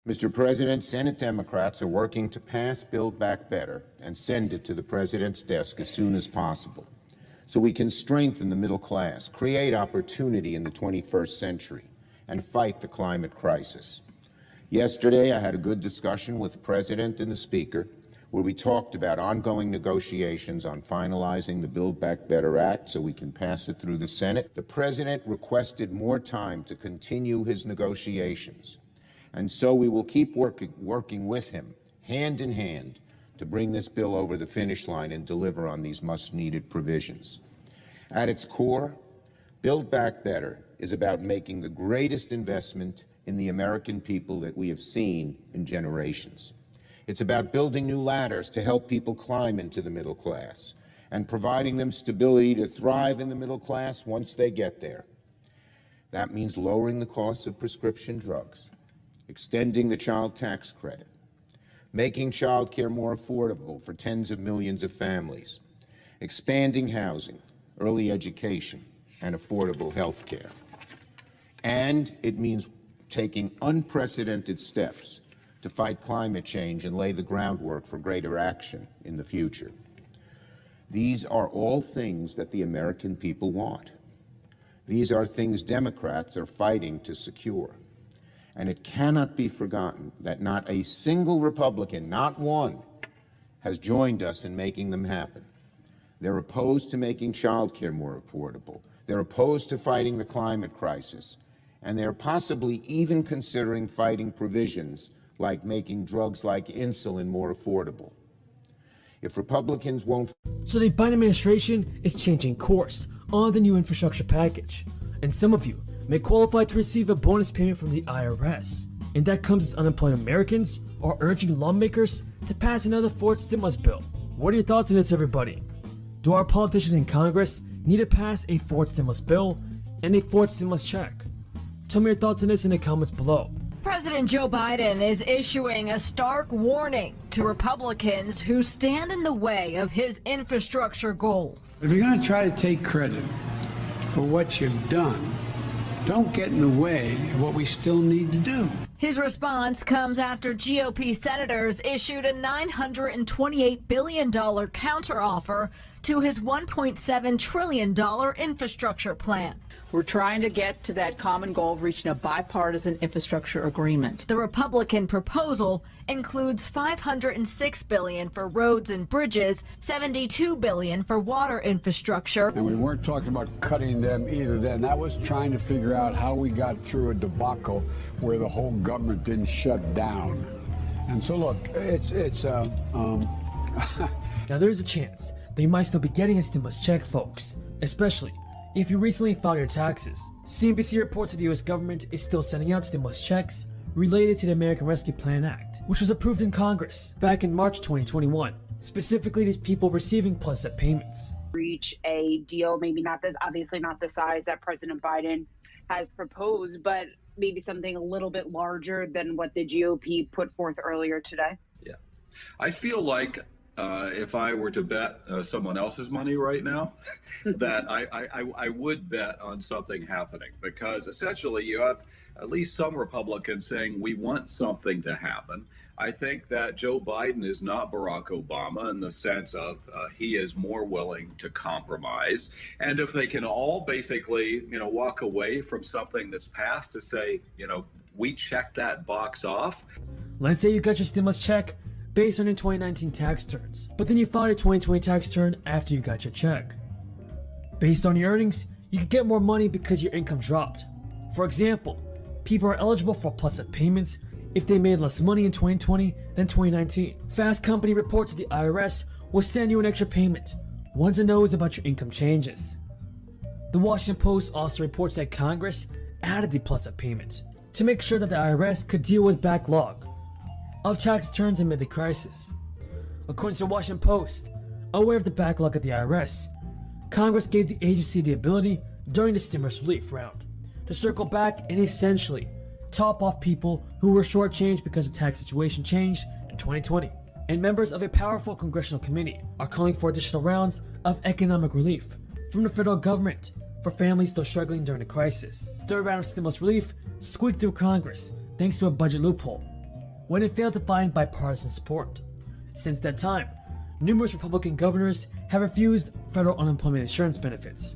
Mr. President, Senate Democrats are working to pass Build Back Better and send it to the President's desk as soon as possible, so we can strengthen the middle class, create opportunity in the 21st century, and fight the climate crisis. Yesterday, I had a good discussion with the President and the Speaker, where we talked about ongoing negotiations on finalizing the Build Back Better Act so we can pass it through the Senate. The President requested more time to continue his negotiations, and so we will keep working with him, hand in hand, to bring this bill over the finish line and deliver on these much-needed provisions. At its core, Build Back Better is about making the greatest investment in the American people that we have seen in generations. It's about building new ladders to help people climb into the middle class and providing them stability to thrive in the middle class once they get there. That means lowering the costs of prescription drugs, extending the child tax credit, making child care more affordable for tens of millions of families, expanding housing, early education, and affordable health care. And it means taking unprecedented steps to fight climate change and lay the groundwork for greater action in the future. These are all things that the American people want. These are things Democrats are fighting to secure. And it cannot be forgotten that not a single Republican, not one, has joined us in making them happen. They're opposed to making child care more affordable. They're opposed to fighting the climate crisis. And they're possibly even considering fighting provisions like making drugs like insulin more affordable. If Republicans won't... So the Biden administration is changing course on the new infrastructure package. And some of you may qualify to receive a bonus payment from the IRS. And that comes as unemployed Americans are urging lawmakers to pass another fourth stimulus bill. What are your thoughts on this, everybody? Do our politicians in Congress need to pass a fourth stimulus bill and a fourth stimulus check? Tell me your thoughts on this in the comments below. President Joe Biden is issuing a stark warning to Republicans who stand in the way of his infrastructure goals. If you're going to try to take credit for what you've done, don't get in the way of what we still need to do. His response comes after GOP senators issued a $928 billion counteroffer to his $1.7 trillion infrastructure plan. We're trying to get to that common goal of reaching a bipartisan infrastructure agreement. The Republican proposal includes $506 billion for roads and bridges, $72 billion for water infrastructure. And we weren't talking about cutting them either then. That was trying to figure out how we got through a debacle where the whole government didn't shut down. And so look, Now there's a chance that you might still be getting a stimulus check, folks, especially if you recently filed your taxes. CNBC reports that the US government is still sending out stimulus checks related to the American Rescue Plan Act, which was approved in Congress back in March 2021, specifically to people receiving plus-up payments. Reach a deal, maybe not this, obviously not the size that President Biden has proposed, but maybe something a little bit larger than what the GOP put forth earlier today? Yeah, I feel like if I were to bet someone else's money right now, that I would bet on something happening, because essentially you have at least some Republicans saying we want something to happen. I think that Joe Biden is not Barack Obama in the sense of he is more willing to compromise. And if they can all basically, walk away from something that's passed to say, we checked that box off. Let's say you got your stimulus check based on your 2019 tax returns, but then you filed your 2020 tax return after you got your check. Based on your earnings, you could get more money because your income dropped. For example, people are eligible for plus-up payments if they made less money in 2020 than 2019. Fast Company reports that the IRS will send you an extra payment once it knows about your income changes. The Washington Post also reports that Congress added the plus-up payment to make sure that the IRS could deal with backlog of tax returns amid the crisis. According to the Washington Post, aware of the backlog at the IRS, Congress gave the agency the ability during the stimulus relief round to circle back and essentially top off people who were shortchanged because the tax situation changed in 2020. And members of a powerful congressional committee are calling for additional rounds of economic relief from the federal government for families still struggling during the crisis. The third round of stimulus relief squeaked through Congress thanks to a budget loophole. when it failed to find bipartisan support. Since that time, numerous Republican governors have refused federal unemployment insurance benefits,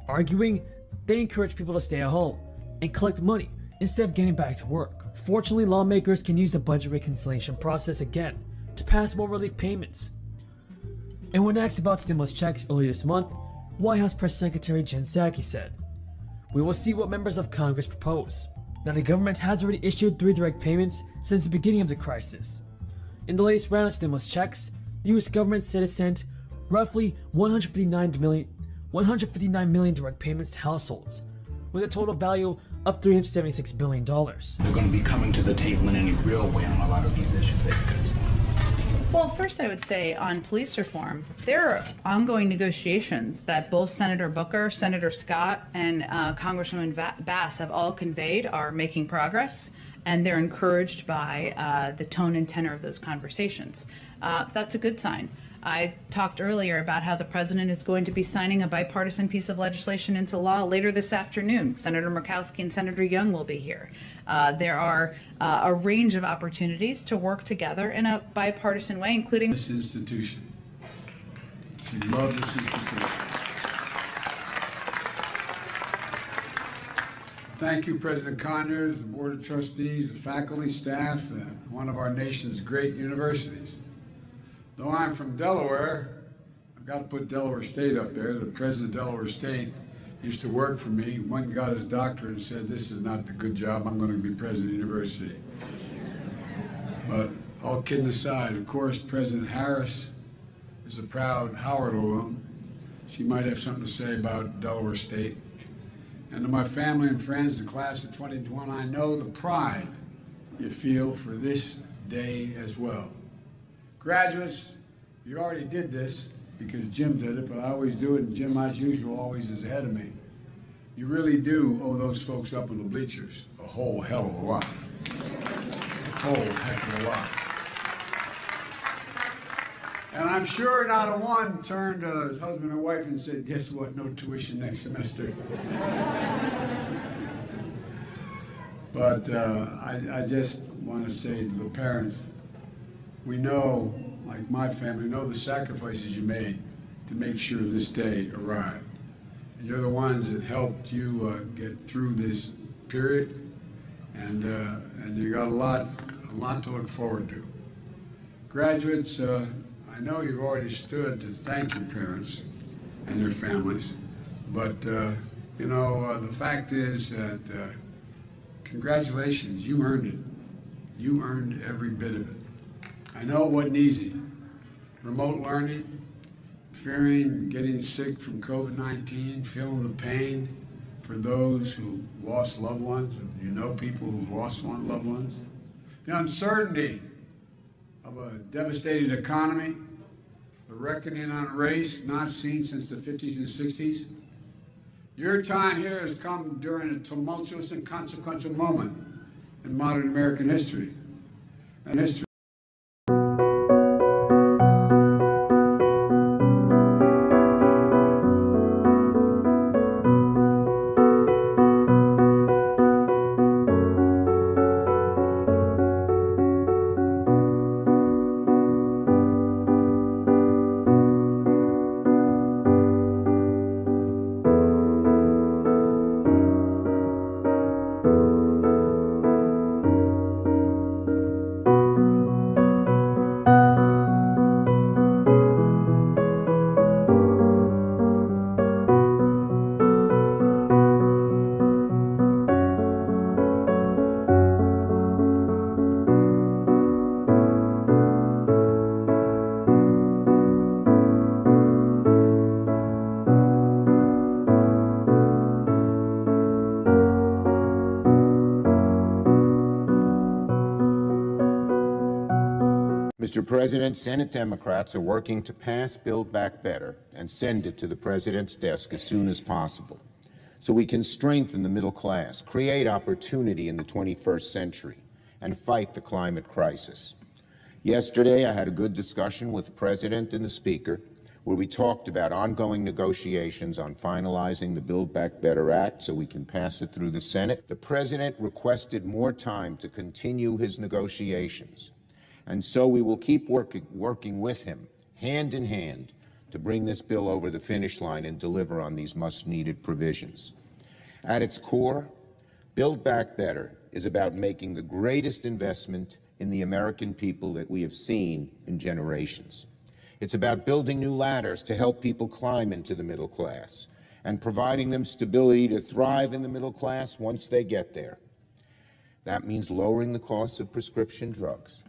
arguing they encourage people to stay at home and collect money instead of getting back to work. Fortunately, lawmakers can use the budget reconciliation process again to pass more relief payments. And when asked about stimulus checks earlier this month, White House Press Secretary Jen Psaki said, "We will see what members of Congress propose." Now, the government has already issued 3 direct payments since the beginning of the crisis. In the latest round of stimulus checks, the U.S. government said it sent roughly 159 million direct payments to households, with a total value of $376 billion. They're going to be coming to the table in any real way on a lot of these issues that you guys want. Well, first I would say on police reform, there are ongoing negotiations that both Senator Booker, Senator Scott, and Congresswoman Bass have all conveyed are making progress, and they're encouraged by the tone and tenor of those conversations. That's a good sign. I talked earlier about how the president is going to be signing a bipartisan piece of legislation into law later this afternoon. Senator Murkowski and Senator Young will be here. There are a range of opportunities to work together in a bipartisan way, including This institution. She loved this institution. Thank you, President Conyers, the Board of Trustees, the faculty, staff, and one of our nation's great universities. Though I'm from Delaware, I've got to put Delaware State up there. The president of Delaware State used to work for me, went and got his doctorate and said, "This is not the good job, I'm going to be president of the university." But all kidding aside, of course, President Harris is a proud Howard alum. She might have something to say about Delaware State. And to my family and friends, the class of 2021, I know the pride you feel for this day as well. Graduates, you already did this because Jim did it, but I always do it, and Jim, as usual, always is ahead of me. You really do owe those folks up in the bleachers a whole hell of a lot. A whole heck of a lot. And I'm sure not a one turned to his husband or wife and said, "Guess what, no tuition next semester." But I just want to say to the parents, we know, like my family, know the sacrifices you made to make sure this day arrived. And you're the ones that helped you get through this period, and you got a lot to look forward to. Graduates, I know you've already stood to thank your parents and their families, but the fact is that congratulations, you earned it. You earned every bit of it. I know it wasn't easy. Remote learning, fearing getting sick from COVID-19, feeling the pain for those who lost loved ones, and you know people who've lost loved ones. The uncertainty of a devastated economy, the reckoning on race not seen since the 50s and 60s. Your time here has come during a tumultuous and consequential moment in modern American history. And history. Mr. President, Senate Democrats are working to pass Build Back Better and send it to the President's desk as soon as possible, so we can strengthen the middle class, create opportunity in the 21st century, and fight the climate crisis. Yesterday, I had a good discussion with the President and the Speaker. where we talked about ongoing negotiations on finalizing the Build Back Better Act so we can pass it through the Senate. The president requested more time to continue his negotiations, and so we will keep working with him, hand in hand, to bring this bill over the finish line and deliver on these much-needed provisions. At its core, Build Back Better is about making the greatest investment in the American people that we have seen in generations. It's about building new ladders to help people climb into the middle class and providing them stability to thrive in the middle class once they get there. That means lowering the costs of prescription drugs.